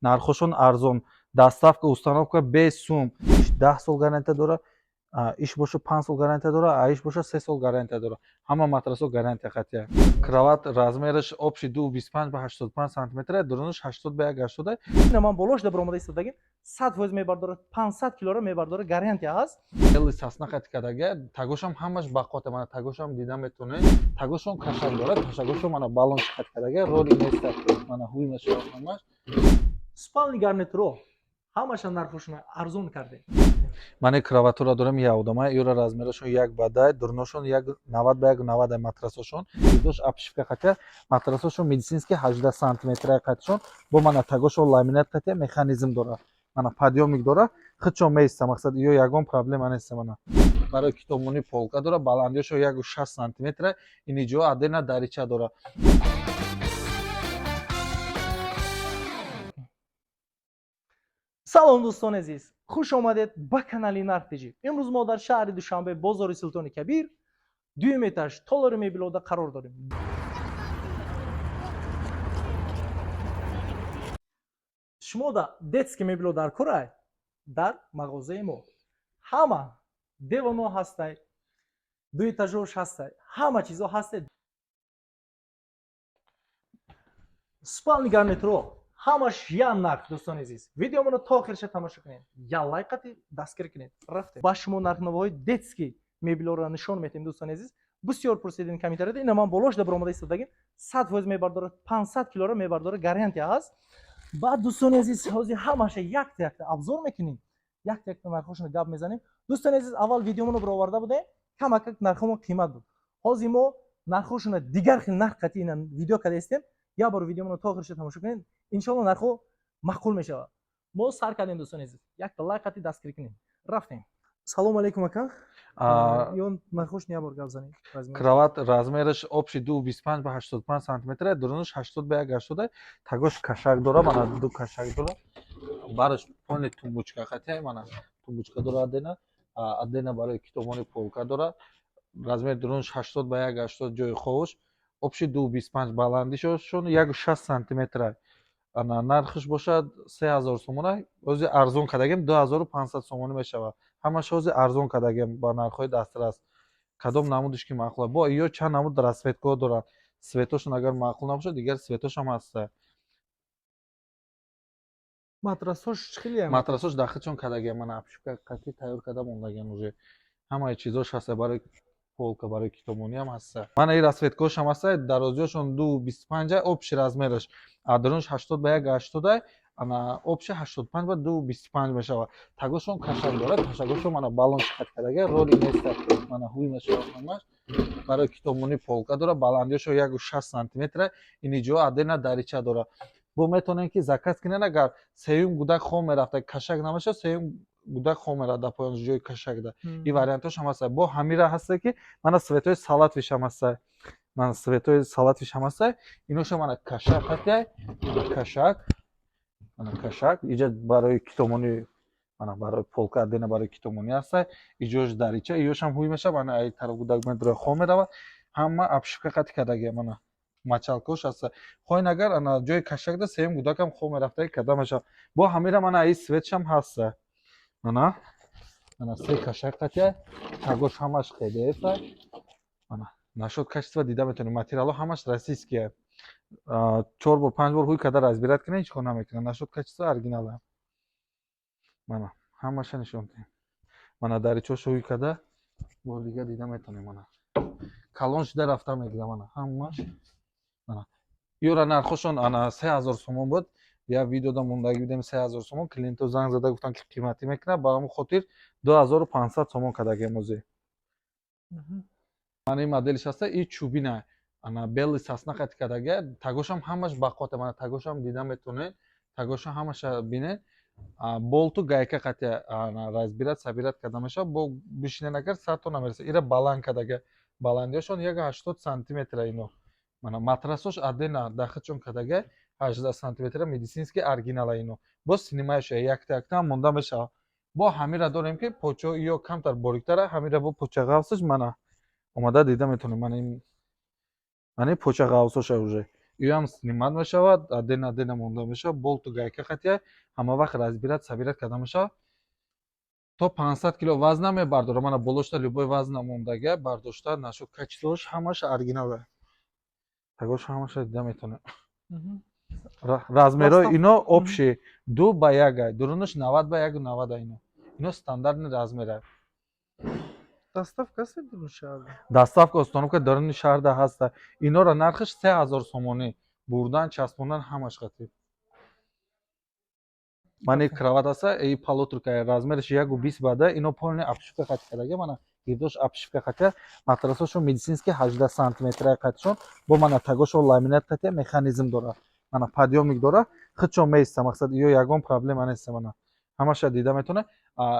нархошон арзон. Доставка, установка без сум. 10 сол гарантия дора, иш боша 5 сол гарантия дора, а иш боша 3 сол гарантия дора. Ҳама матрасо гарантия қатъия. Кроват размераш общий 2,25 ба 85 сантиметр, дурунаш 80 ба 180. Ина ман болош да бромада истодагим 100% мебардора, 500 килоро мебардора, гарантия ҳаст. Ели сасна қати кадаге, тагошам ҳамаш бақоте, мана тагошам дида метонед. Тагошон кашак дора, кашагошо мана балон қати кадаге, роли неста, мана ҳуйнаша ҳамаш. Спални гарнитуро ҳамаша нархошона арзон кардем. Мани кроватура дорам я одама, юра размерашон 1 ба 10, дурношон 90 ба 190 матрасошон. Видош обшивка қати, матрасошон медицински 18 сантиметр қатишон, бо мана тагошон ламинат қати механизм дора. Мана подъемник дора, худшон меиста, мақсад ё ягон проблема нест мана. Барои китобмони полка дора, баландиашо 1,6 сантиметр, ини ҷо адена дарича дора. Салом дӯстони азиз, хуш омадед ба канали Нархтиҷи. Имрӯз мо дар шаҳри Душанбе, бозори Султони Кабир, дуюм этаж толори мебелода қарор дорем. шумо да детски мебело дар курай, дар мағозаи мо ҳама девоно ҳастай, дуэтажош ҳастай, ҳама чизо ҳастай. спални гарнитуро ҳамаш як нарх. дӯстони азиз, видеоморо то охирша тамошо кунед, я лайк қати дастгирӣ кунед. рафтем ба шумо нархнавоҳои детски мебелоро нишон метем. дӯстони азиз, бисёр пурсидин комментарияда, ина ман болош да бромада истодагим 100% мебардора, 500 килоро мебардора, гарантия ҳаст. баъд дӯстони азиз, ҳозир ҳамаша якта абзор мекунем, якта нархошона гап мезанем. дӯстони азиз, аввал видеоморо бароварда будем, камак нархомо қимат буд. ҳозир мо нархошона дигар хел нарх қати ина видео када истем. я бор видеоморо то охирша тамошо кунед, иншоалло нархо маъқул мешавад. мо сар кардем дӯстони азиз, якта лайк қати дастгирӣ кунем. рафтем. салому алейкум ака. ён нархошни я бор гап занем. Кроват размераш общий 2,25 ба 85 сантиметр, дурунаш 80 ба 180, тагош кашак дора, мана ду кашак дора. Бараш пони тумбучка қати, мана тумбучка дора адена барои китобони полка дора. Размер дурунаш 80 ба 180, ҷои ховуш. общий 2,25 баландишошон 1,6 сантиметр. Ана нархш бошад 3000 сомона, ози арзон кадагем 2500 сомона мешавад. ҳамаш ози арзон кадагем ба нархҳои дастрас. кадом намудиш ки маъқул бо ё чанд намуд расветкаҳо дорад. светошон агар маъқул набошад, дигар светошам ҳаста. матрасош хеле матрасош дахичон кадагем, мана обшивка қати тайёр када мондагем уже. ҳамаи чизош ҳаста, барои полка, барои китобмонӣ ҳам ҳаста. Мана ин расветкаҳошам ҳаста, дарозиёшон 2,25, общий размераш дурунаш 80 ба 180, ана общий 85 ба 2,25 мешавад. тагошон кашак дорад, кашагошон мана балон қати кадаге, роли неста, мана ҳуй мешавад ҳамаш. барои китобмонӣ полка дора, баландиашо 1,6 сантиметр, ини ҷо адена дарича дора. бо метонем ки заказ кинен, агар сеюм гудак хом мерафта, кашак намешад, сеюм гудак хом мерафта да поён ҷои кашакда. ин вариантошам ҳаста. бо ҳамира ҳаста ки мана светои салатвишам ҳаста. мана светои салатвишам ҳаста. иношо мана кашак қати, мана кашак, мана кашак, иҷа барои китобмонӣ, мана барои полка адена барои китобмонӣ ҳаста. иҷош дарича, иёшам ҳуй мешавад, мана ай тараф гудак медура хом меравад. ҳама обшивка қати кадаге, мана мачалкош ҳаста. хоҳен агар ана ҷои кашакда сеюм гудакам хом мерафта када мешавад. бо ҳамира мана ай светшам ҳаста. мана се кашак қати, тагош ҳамаш хелеста. мана нашод качества дида метонем, материалҳо ҳамаш российские. 4 бор 5 бор ҳуй када разбират кунем, ҳеҷ кор намекунад. нашод качества оригинала. мана ҳамаша нишон дем. мана даричошо ҳуй када, бор дига дида метонем. мана калон шуда рафта мегира, мана ҳамаш. мана ёра нархошон ана 3000 сомон буд. я видеода мондаги будем 3000 сомон. клиентҳо занг зада гуфтанд ки қиматӣ мекунад, ба ҳамон хотир 2500 сомон кадагем ози. мана ин моделиш ҳаста, ин чӯбина, ана бели сасна қати кадаге, тагошам ҳамаш бақоте, мана тагошам дида метонед, тагошам ҳамаша бинед. болту гайка қати ана разбират сабират када мешавад, бо бишинен агар 100 то намерасад. ира баланд кадаге, баландиашон 1,80 сантиметр ино. мана матрасош адена дахичон кадаге 18 сантиметр медицински оригинала ино. бо снимааш якта монда мешавад. бо ҳамира дорем ки почо ё камтар бориктара, ҳамира бо поча ғавсаш мана омада дида метонем. мана ин поча ғавсоша уже июам снимат мешавад, адена монда мешавад, болту гайка хатия ҳама вақт разбират сабират карда мешавад. То 500 кило вазна мебардорам. Мана болошта любой вазна мондага бардошта нашу качтош ҳамаш оригинал е. Тагош ҳамаш дида метоне. Размерои ино общи 2 ба 1 дурунаш 90 ба 1 90 ино. Ино стандартни размер е. Доставка се дурушад. Доставка установка даруни шаҳрда ҳаста. Инора нархаш 3000 сомонӣ. Бурдан, часпондан ҳамаш қатиб. Мани крават аста, и полуторка размераш 1:20 бада, ино полни обшивка қати кардага, мана гирдош обшивка қати, матрасошон медицински 18 сантиметра қатишон, бо мана тагошон ламинат қати механизм дора. Мана подъёмник дора, худшон меиста, мақсад иё ягон проблема нест мана. Ҳамаша дида метоне.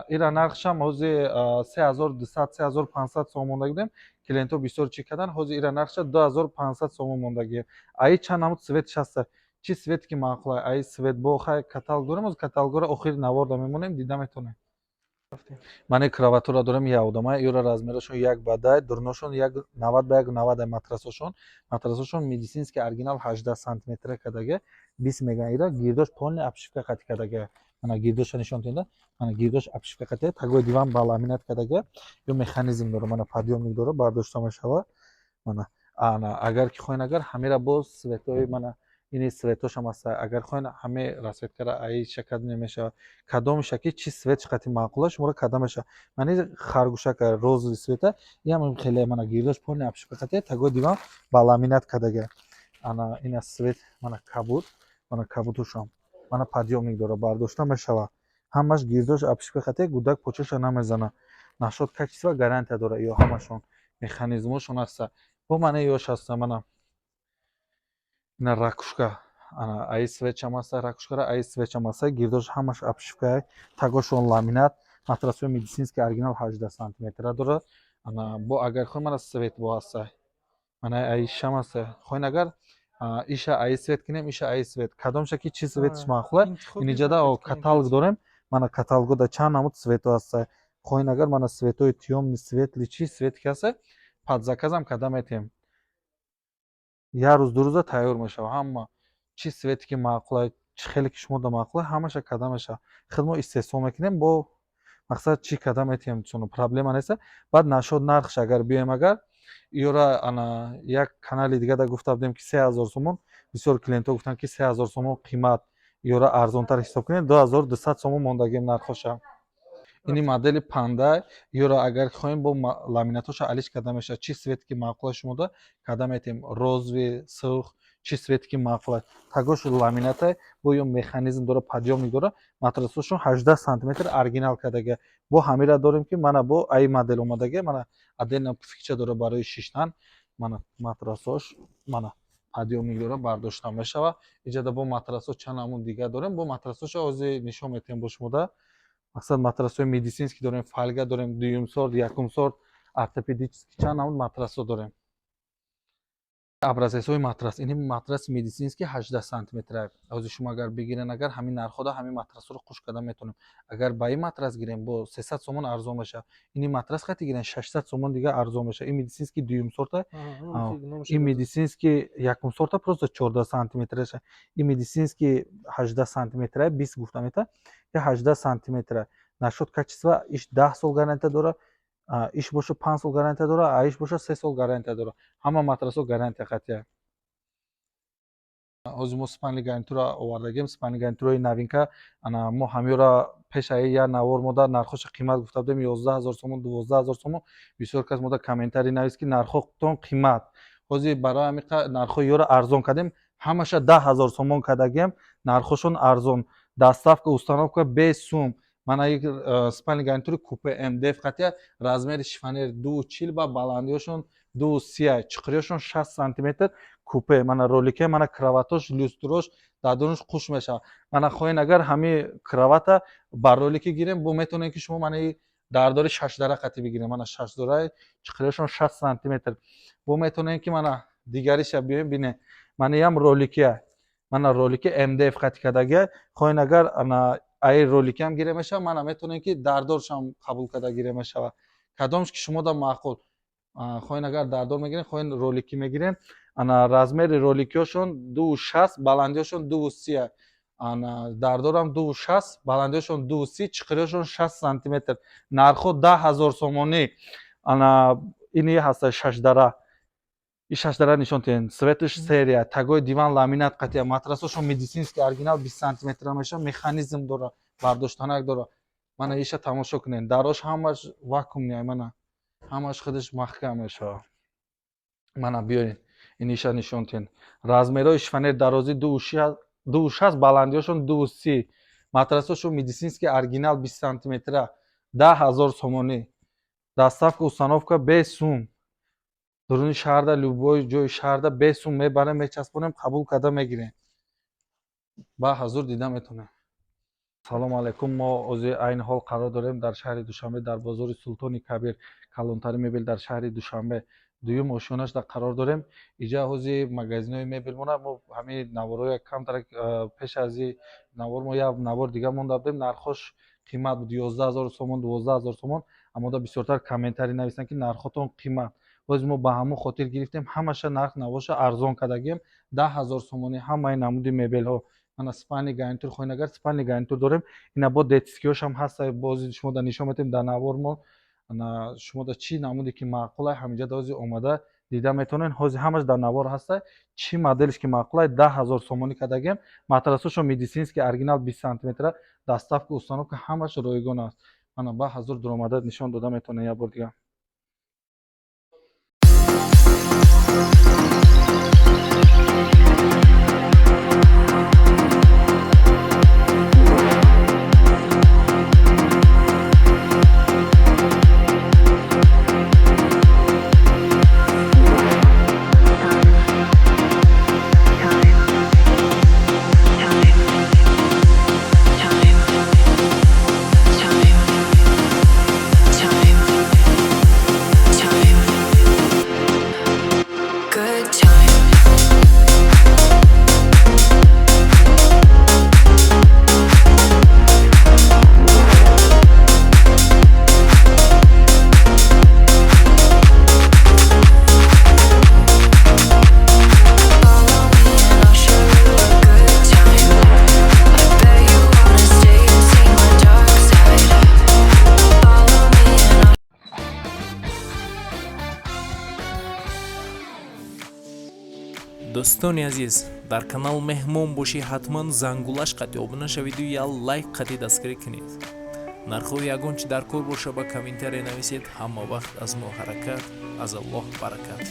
Ира нархшам ҳози 3200 3500 сом мондагидем. Клиенто бисёр чӣ кардан, ҳози ира нархша 2500 сом мондагидем. Аи чанд намуд светиш аста. Чи свет ки маъқул е, ай свет бо хай каталог дорем, аз каталогро охир наворда мемонем, дида метонем. Мани краватура дорем явдама, иёра размерашон 1 ба 10, дурношон 90 ба 90 матрасошон. Матрасошон медицински оригинал 18 сантиметра кадаге, 20 мега ира гирдош полни обшивка қати кадаге. Мана гирдоша нишон тенда, мана гирдош обшивка қати, тагои диван ба ламинат кадаге, ё механизм дора, мана подъёмник дора, бардошта мешава. Мана агар ки хоин агар ҳамира бо светои мана ини светошам аста, агар хоин ҳаме расветкара аи шакад мемеша, кадомиша ки чи свет шақати маъқула шуморо када меша. Мани харгушака розови света, ям хеле мана гирдош полни обшивка қати, тагои диван ба ламинат кадаге. Ана ина свет, мана кабут, мана кабутушам. Мана подъёмник дора, бардошта мешава. Ҳамаш гирдош обшивка қати, гудак почаша намезана. Нашод качества гарантия дора, ё ҳамашон механизмошон аста. Бо мана ёш аста, мана ина ракушка, ана аи свечам аста, ракушкара аи свечам аста, гирдош ҳамаш обшивка, тагошон ламинат, матрасои медицински оригинал 18 сантиметра дора. Ана бо агар хоин мана свет бо аста. Мана аи шам аста. Хоин агар иша аи свет кинем, иша аи свет. Кадомша ки чи светиш маъқул е, инҷада каталог дорем. Мана каталогода чанд намуд свето аста. Хоин агар мана светои тёмни светли чи свет ки аста, подзаказам када метем. Я рӯз ду рӯза тайёр мешава. Ҳама чи свете ки маъқул е, чи хеле ки шумода маъқул е, ҳамаша када меша. Хидмо истеҳсол мекунем, бо мақсад чи када метем, чуно проблема нест. Баъд нашод нархш агар биёем, агар иёра ана як канали дигада гуфта будем ки 3000 сомон, бисёр клиентҳо гуфтанд ки 3000 сомон қимат, иёра арзонтар ҳисоб кунед, 2200 сомон мондагем нархоша. Ини модели панда, иёра агар хоҳем бо ламинатоша алиш када меша, чи свет ки маъқул е шумода када метем, розови, сурх, чи свет ки маъқул е. Тагош ламинат е, бо ё механизм дора, подъёмник дора, матрасошон 18 сантиметр оригинал кадаге. Бо ҳамира дорем ки мана бо аи модел омадаге, мана адена фикча дора барои шиштан, мана матрасош, мана подъёмник дора, бардошта мешава. Иҷада бо матрасо чанд намуд дига дорем, бо матрасоша ҳозир нишон метем бо шумода. Мақсад матрасои медицински дорем, фольга дорем, дуюм сорт, якум сорт, ортопедически чанд намуд матрасо дорем. Образецҳои матрас. Ини матрас медицински 18 сантиметра. Ҳозир шумо агар бигирен, агар ҳамин нархода ҳамин матрасоро хушк карда метонем. Агар ба ин матрас гирем, бо 300 сомон арзон меша. Ини матрас қати гирем 600 сомон дига арзон меша. Ин медицински дуюм сорта. Ин медицински якум сорта просто 14 сантиметраша. Ин медицински 18 сантиметра, 20 гуфта мета. Я 18 сантиметра. Нашод качества иш 10 сол гарантия дора. Иш боша 5 сол гарантия дора, а иш боша 3 сол гарантия дора. Ҳама матрасо гарантия қатия. Ҳозир мо спанли гарнитура овардагем, спанли гарнитураи новинка. Ана мо ҳамёра пеш аи я навор мода нархоша қимат гуфта будем 11000 сомон, 12000 сомон. Бисёр кас мода комментарий навист ки нархотон қимат. Ҳозир барои амиқа нархои ёра арзон кардем, ҳамаша 10000 сомон кардагем, нархошон арзон. Доставка, установка без сум. Мана як спанли гарнитури купе МДФ қатия, размери шифонер 240 ба баландиёшон 230, чуқириёшон 60 сантиметр купе. Мана ролике, мана краватош, люстрош, дадонуш хуш меша. Мана хоҳен агар ҳами кравата ба ролике гирем, бо метонем ки шумо мана дардори 6 дара қати бигирем. Мана 6 дара, чуқириёшон 60 сантиметр. Бо метонем ки мана дигариша биёем бине. Мана ям ролике. Мана ролике МДФ қати кадаге, хоҳен агар ана аи ролике ҳам гире мешава, мана метонем ки дардоршам қабул карда гире мешава. Кадомш ки шумода маъқул. Хоҳен агар дардор мегирен, хоҳен ролики мегирен, ана размери роликиёшон 2.60 баландиёшон 2.30 ана дардорам 2.60 баландиёшон 2.30 чиқириёшон 60 сантиметр нархо 10,000 сомонӣ ана ини ҳаста 6 дара и 6 дара нишон тен светиш серия тагои диван ламинат қатия матрасошон медицинский оригинал 20 сантиметр меша механизм дора бардоштанак дора мана иша тамошо кунед дарош ҳамаш вакуумни мана ҳамаш худаш маҳкам меша мана биёрин ин иша нишон тен размерои шифонер дарози 2.60 баландиёшон 2.30 матрасошон медицинский оригинал 20 сантиметра 10,000 сомонӣ доставка установка без сум дуруни шаҳрда любой ҷои шаҳрда без сум мебарем мечаспонем қабул карда мегирем ба ҳазур дида метонем. Салому алайкум. Мо ози айни ҳол қарор дорем дар шаҳри Душанбе дар бозори Султони Кабир калонтари мебел дар шаҳри Душанбе дуюм ошионашда қарор дорем. Иҷа ҳози магазинои мебел мона мо ҳамин наворҳои камтар пеш аз ин навор мо як навор дига монда будем нархош қимат буд 11000 сомон 12000 сомон амода бисёртар комментарий нависанд ки нархотон қимат ҳози мо ба ҳамон хотир гирифтем ҳамаша нарх навоша арзон кардагем 10000 сомонӣ ҳамаи намуди мебелҳо мана спальни гарнитур хоҳед спальни гарнитур дорем ина бо детскиёшам ҳаста бози шумо да нишон метем дар навор мо ана шумо да чӣ намуде ки маъқул аст ҳаминҷа ҳози омада дида метавонед ҳози ҳамаш дар навор ҳаста чӣ моделиш ки маъқул аст 10000 сомонӣ кардагем матрасошон медицинский оригинал 20 сантиметра доставка установка ҳамаш ройгон аст мана ба ҳазур дуромада нишон дода метавонед як бор дига. дӯстони азиз дар канал меҳмон бошӣ ҳатман зангулаш қатӣ обуна шавиду я лайк қатӣ дастгирӣ кунед нархҳои ягон чи дар кор боша ба комментария нависед ҳама вақт аз мо ҳаракат аз аллоҳ баракат.